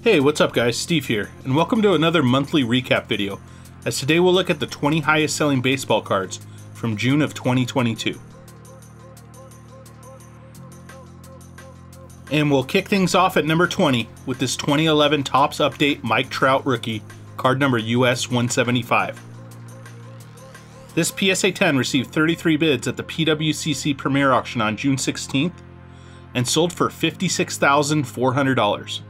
Hey, what's up guys, Steve here, and welcome to another monthly recap video, as today we'll look at the 20 highest selling baseball cards from June of 2022. And we'll kick things off at number 20 with this 2011 Topps Update Mike Trout rookie, card number US 175. This PSA 10 received 33 bids at the PWCC Premier Auction on June 16th and sold for $56,400.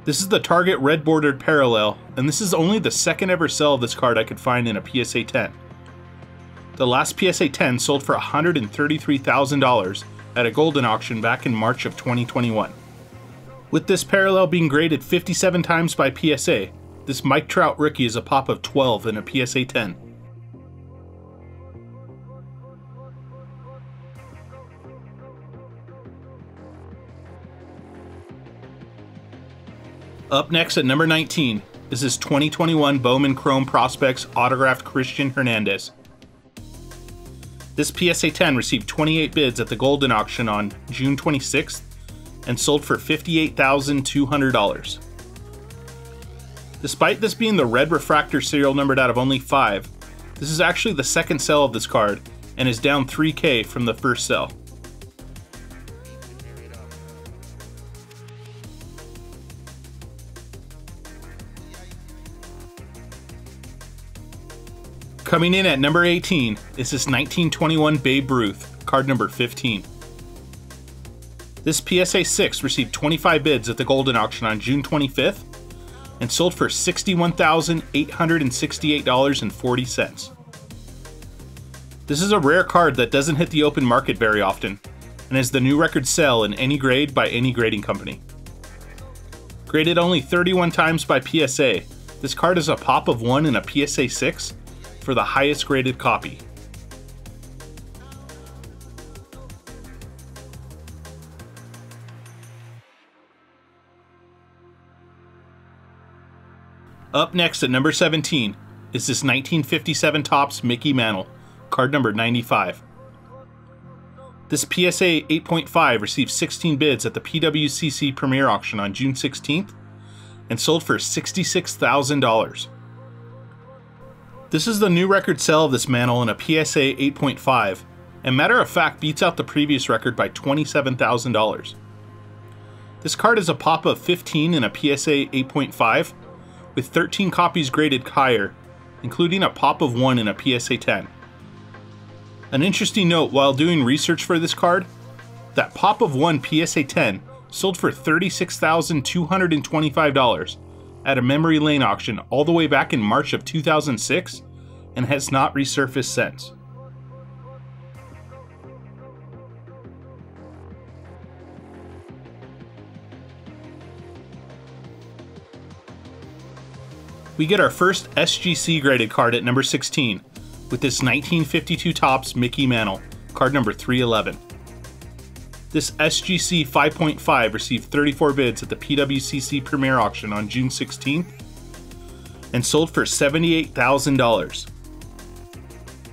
This is the Target red bordered parallel, and this is only the second ever sell of this card I could find in a PSA 10. The last PSA 10 sold for $133,000 at a Goldin auction back in March of 2021. With this parallel being graded 57 times by PSA, this Mike Trout rookie is a pop of 12 in a PSA 10. Up next at number 19 is this 2021 Bowman Chrome Prospects autographed Christian Hernandez. This PSA 10 received 28 bids at the Goldin auction on June 26th and sold for $58,200. Despite this being the red refractor serial numbered out of only 5, this is actually the second sell of this card and is down $3K from the first sell. Coming in at number 18 is this 1921 Babe Ruth, card number 15. This PSA 6 received 25 bids at the Goldin auction on June 25th and sold for $61,868.40. This is a rare card that doesn't hit the open market very often and is the new record sell in any grade by any grading company. Graded only 31 times by PSA, this card is a pop of 1 in a PSA 6 for the highest graded copy. Up next at number 17 is this 1957 Topps Mickey Mantle, card number 95. This PSA 8.5 received 16 bids at the PWCC Premier Auction on June 16th and sold for $66,000. This is the new record sell of this mantle in a PSA 8.5, and matter of fact beats out the previous record by $27,000. This card is a pop of 15 in a PSA 8.5, with 13 copies graded higher, including a pop of 1 in a PSA 10. An interesting note while doing research for this card, that pop of 1 PSA 10 sold for $36,225 at a Memory Lane auction all the way back in March of 2006 and has not resurfaced since. We get our first SGC graded card at number 16 with this 1952 Topps Mickey Mantle, card number 311. This SGC 5.5 received 34 bids at the PWCC Premier Auction on June 16th and sold for $78,000.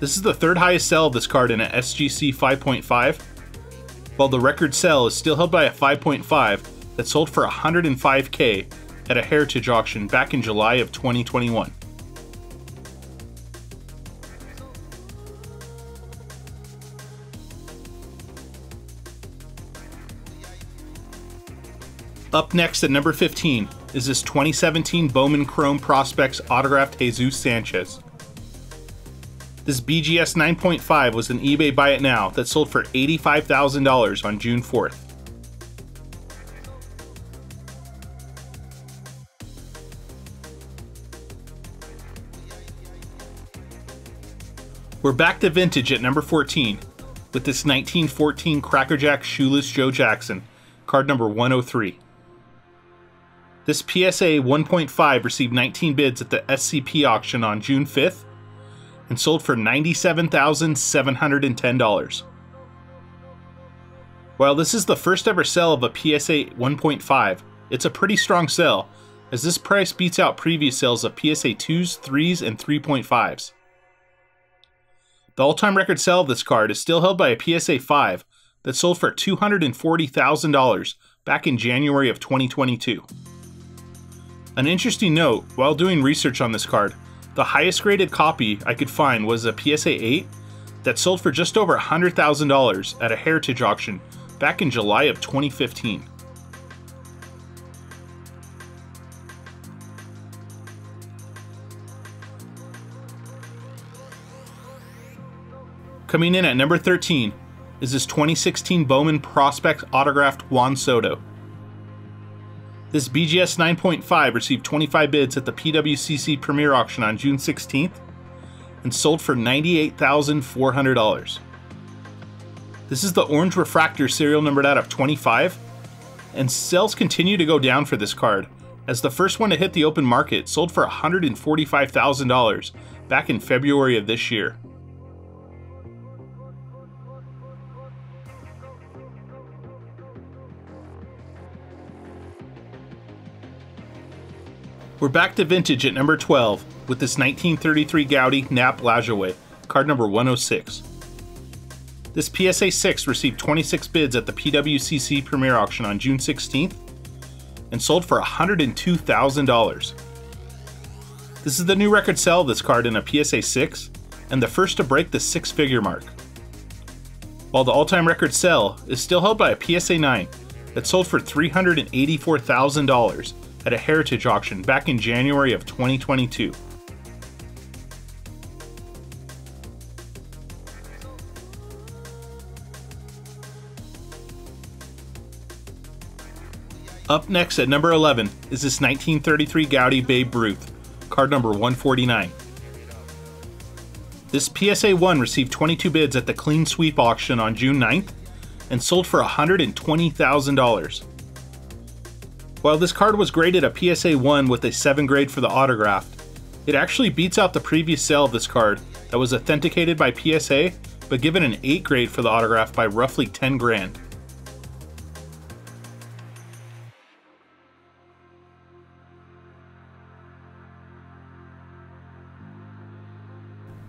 This is the third highest sell of this card in a SGC 5.5, while the record sell is still held by a 5.5 that sold for $105K at a Heritage auction back in July of 2021. Up next at number 15 is this 2017 Bowman Chrome Prospects autographed Jesus Sanchez. This BGS 9.5 was an eBay Buy It Now that sold for $85,000 on June 4th. We're back to vintage at number 14 with this 1914 Crackerjack Shoeless Joe Jackson, card number 103. This PSA 1.5 received 19 bids at the SCP auction on June 5th and sold for $97,710. While this is the first ever sell of a PSA 1.5, it's a pretty strong sell, as this price beats out previous sales of PSA 2s, 3s, and 3.5s. The all-time record sell of this card is still held by a PSA 5 that sold for $240,000 back in January of 2022. An interesting note, while doing research on this card, the highest graded copy I could find was a PSA 8 that sold for just over $100,000 at a heritage auction back in July of 2015. Coming in at number 13 is this 2016 Bowman Prospect autographed Juan Soto. This BGS 9.5 received 25 bids at the PWCC Premier Auction on June 16th and sold for $98,400. This is the orange refractor serial numbered out of 25, and sales continue to go down for this card, as the first one to hit the open market sold for $145,000 back in February of this year. We're back to vintage at number 12 with this 1933 Goudey Nap Lajoie, card number 106. This PSA 6 received 26 bids at the PWCC Premier Auction on June 16th and sold for $102,000. This is the new record sale of this card in a PSA 6 and the first to break the six-figure mark. While the all-time record sale is still held by a PSA 9 that sold for $384,000 at a heritage auction back in January of 2022. Up next at number 11 is this 1933 Goudey Babe Ruth, card number 149. This PSA 1 received 22 bids at the Clean Sweep auction on June 9th and sold for $120,000. While this card was graded a PSA 1 with a 7 grade for the autograph, it actually beats out the previous sale of this card that was authenticated by PSA but given an 8 grade for the autograph by roughly 10 grand.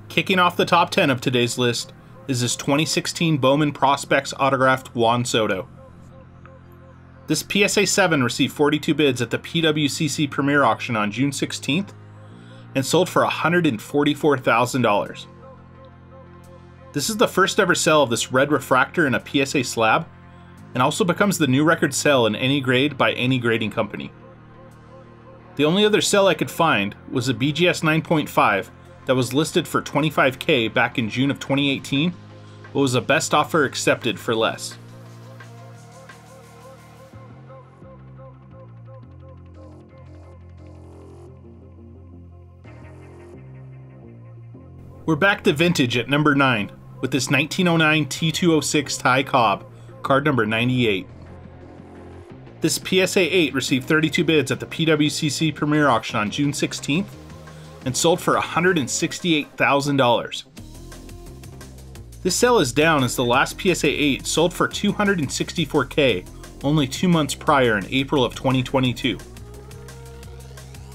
Kicking off the top 10 of today's list is this 2016 Bowman Prospects autographed Juan Soto. This PSA 7 received 42 bids at the PWCC Premier Auction on June 16th and sold for $144,000. This is the first ever sale of this red refractor in a PSA slab, and also becomes the new record sale in any grade by any grading company. The only other sale I could find was a BGS 9.5 that was listed for $25,000 back in June of 2018, but was a best offer accepted for less. We're back to vintage at number 9 with this 1909 T206 Ty Cobb, card number 98. This PSA 8 received 32 bids at the PWCC Premier Auction on June 16th and sold for $168,000. This sale is down as the last PSA 8 sold for $264,000 only 2 months prior in April of 2022.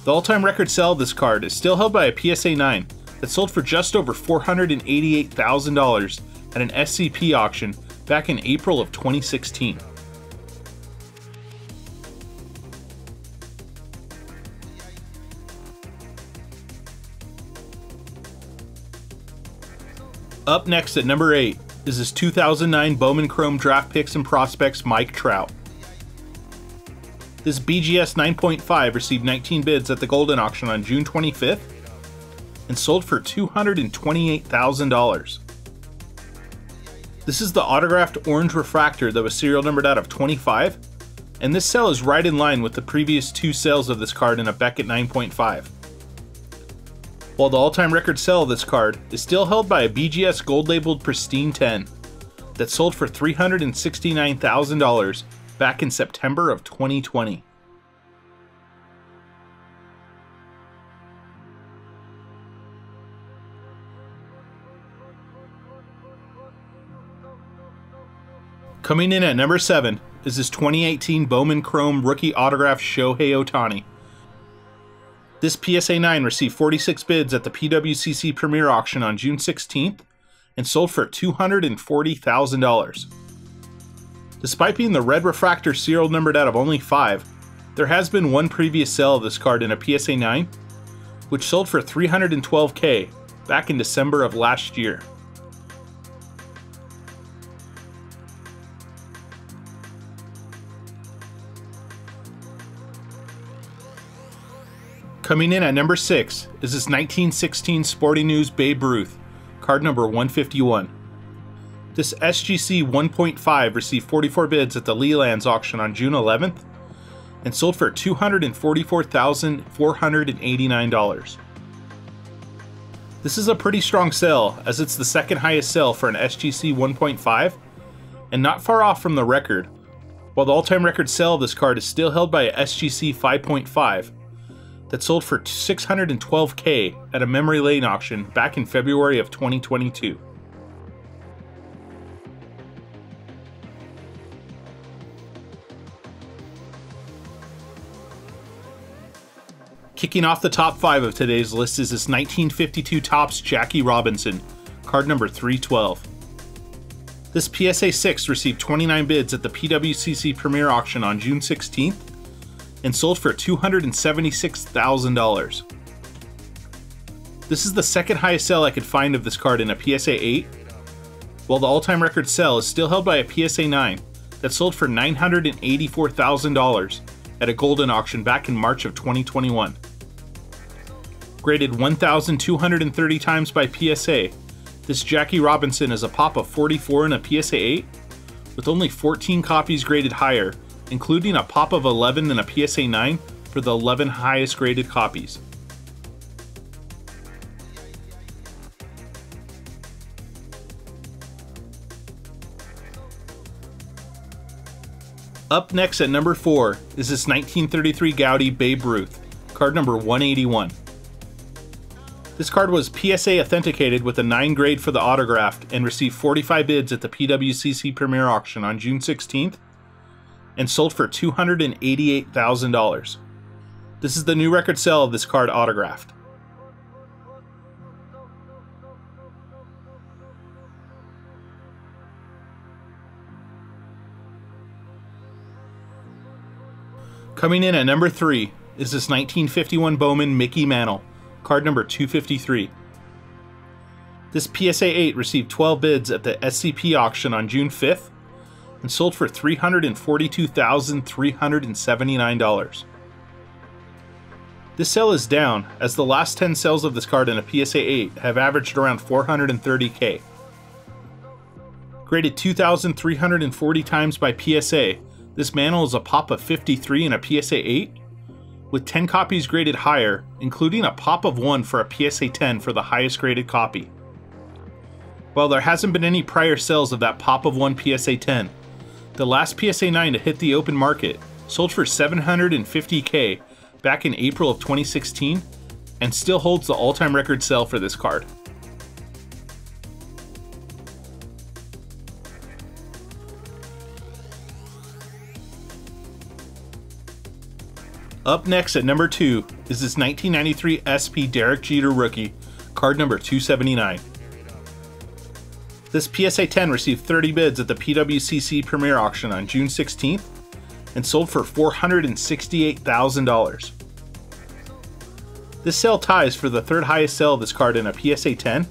The all-time record sale of this card is still held by a PSA 9 that sold for just over $488,000 at an SCP auction back in April of 2016. Up next at number 8 is this 2009 Bowman Chrome Draft Picks and Prospects Mike Trout. This BGS 9.5 received 19 bids at the Golden Auction on June 25th and sold for $228,000. This is the autographed orange refractor that was serial numbered out of 25, and this sale is right in line with the previous 2 sales of this card in a Beckett 9.5. While the all-time record sale of this card is still held by a BGS gold-labeled Pristine 10 that sold for $369,000 back in September of 2020. Coming in at number 7 is this 2018 Bowman Chrome Rookie Autograph Shohei Ohtani. This PSA 9 received 46 bids at the PWCC Premier Auction on June 16th and sold for $240,000. Despite being the red refractor serial numbered out of only 5, There has been one previous sale of this card in a PSA 9, which sold for $312K back in December of last year. Coming in at number 6 is this 1916 Sporting News Babe Ruth, card number 151. This SGC 1.5 received 44 bids at the Lelands auction on June 11th and sold for $244,489. This is a pretty strong sale, as it's the second highest sale for an SGC 1.5 and not far off from the record, while the all-time record sale of this card is still held by a SGC 5.5 that sold for $612K at a Memory Lane auction back in February of 2022. Kicking off the top 5 of today's list is this 1952 Topps Jackie Robinson, card number 312. This PSA 6 received 29 bids at the PWCC Premier Auction on June 16th and sold for $276,000. This is the second highest sale I could find of this card in a PSA 8, while the all-time record sale is still held by a PSA 9 that sold for $984,000 at a Golden auction back in March of 2021. Graded 1,230 times by PSA, this Jackie Robinson is a pop of 44 in a PSA 8, with only 14 copies graded higher, including a pop of 11 in a PSA 9 for the 11 highest graded copies. Up next at number 4 is this 1933 Goudey Babe Ruth, card number 181. This card was PSA authenticated with a 9 grade for the autographed and received 45 bids at the PWCC Premier Auction on June 16th and sold for $288,000. This is the new record sale of this card autographed. Coming in at number 3 is this 1951 Bowman Mickey Mantle, card number 253. This PSA 8 received 12 bids at the SCP auction on June 5th and sold for $342,379. This sale is down, as the last 10 sales of this card in a PSA 8 have averaged around $430K. Graded 2,340 times by PSA, this mantle is a pop of 53 in a PSA 8, with 10 copies graded higher, including a pop of 1 for a PSA 10 for the highest graded copy. While there hasn't been any prior sales of that pop of 1 PSA 10, the last PSA 9 to hit the open market sold for $750K back in April of 2016 and still holds the all-time record sale for this card. Up next at number 2 is this 1993 SP Derek Jeter rookie, card number 279. This PSA 10 received 30 bids at the PWCC Premier Auction on June 16th and sold for $468,000. This sale ties for the third highest sale of this card in a PSA 10,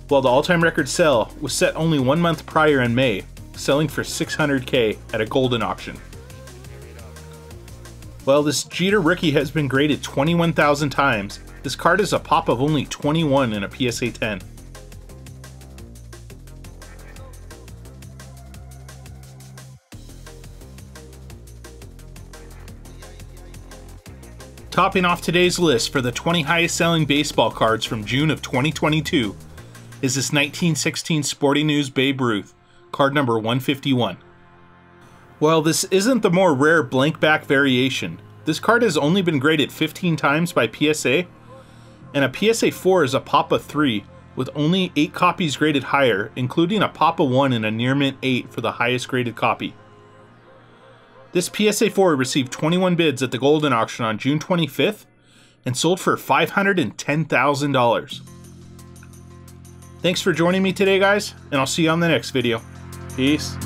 while the all-time record sale was set only 1 month prior in May, selling for $600K at a Golden auction. While this Jeter rookie has been graded 21,000 times, this card is a pop of only 21 in a PSA 10. Topping off today's list for the 20 highest selling baseball cards from June of 2022 is this 1916 Sporting News Babe Ruth, card number 151. While this isn't the more rare blank back variation, this card has only been graded 15 times by PSA, and a PSA 4 is a pop of 3 with only 8 copies graded higher, including a pop of 1 and a near mint 8 for the highest graded copy. This PSA 4 received 21 bids at the Golden auction on June 25th and sold for $510,000. Thanks for joining me today, guys, and I'll see you on the next video. Peace.